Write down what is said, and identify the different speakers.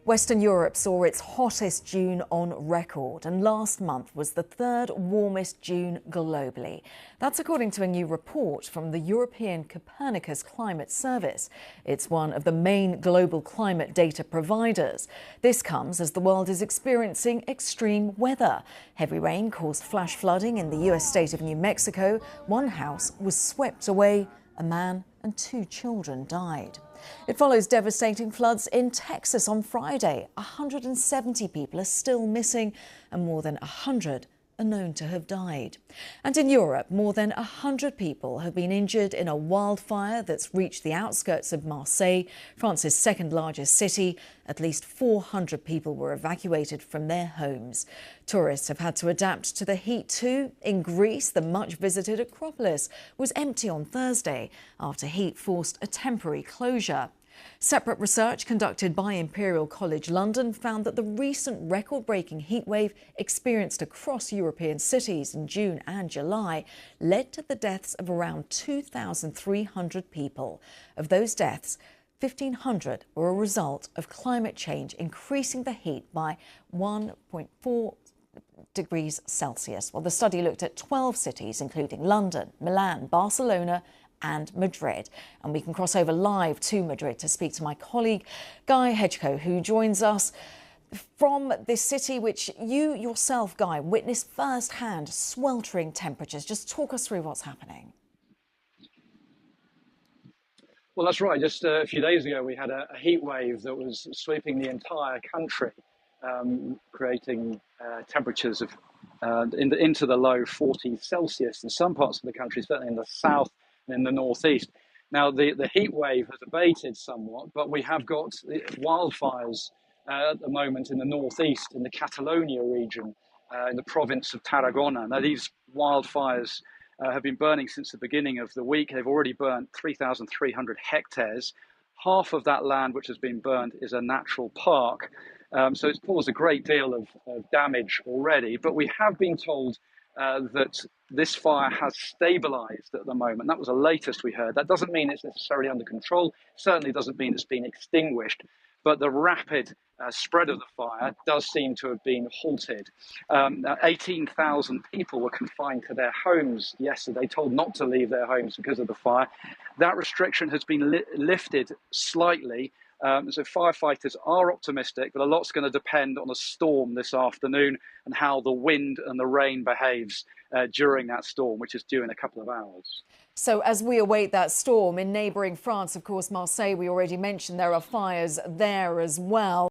Speaker 1: Western Europe saw its hottest June on record, and last month was the third warmest June globally. That's according to a new report from the European Copernicus Climate Service. It's one of the main global climate data providers. This comes as the world is experiencing extreme weather. Heavy rain caused flash flooding in the US state of New Mexico. One house was swept away. A man and 2 children died. It follows devastating floods in Texas on Friday. 170 people are still missing and more than 100 are known to have died. And in Europe, more than 100 people have been injured in a wildfire that's reached the outskirts of Marseille, France's second largest city. At least 400 people were evacuated from their homes. Tourists have had to adapt to the heat too. In Greece, the much-visited Acropolis was empty on Thursday after heat forced a temporary closure. Separate research conducted by Imperial College London found that the recent record-breaking heatwave experienced across European cities in June and July led to the deaths of around 2,300 people. Of those deaths, 1,500 were a result of climate change increasing the heat by 1.4 degrees Celsius. Well, the study looked at 12 cities, including London, Milan, Barcelona and Madrid. And we can cross over live to Madrid to speak to my colleague Guy Hedgecoe, who joins us from this city which you yourself, Guy, witnessed firsthand sweltering temperatures. Just talk us through what's happening.
Speaker 2: Well, that's right. Just a few days ago, we had a heat wave that was sweeping the entire country, creating temperatures of into the low 40s Celsius in some parts of the country, certainly in the south and in the northeast. Now, the heat wave has abated somewhat, but we have got wildfires at the moment in the northeast, in the Catalonia region, in the province of Tarragona. Now, these wildfires have been burning since the beginning of the week. They've already burnt 3,300 hectares. Half of that land which has been burned is a natural park. So it's caused a great deal of damage already. But we have been told that this fire has stabilized at the moment. That was the latest we heard. That doesn't mean it's necessarily under control. Certainly doesn't mean it's been extinguished. But the rapid spread of the fire does seem to have been halted. 18,000 people were confined to their homes yesterday, told not to leave their homes because of the fire. That restriction has been lifted slightly. So firefighters are optimistic, but a lot's going to depend on a storm this afternoon and how the wind and the rain behaves during that storm, which is due in a couple of hours.
Speaker 1: So as we await that storm in neighbouring France, of course, Marseille, we already mentioned there are fires there as well.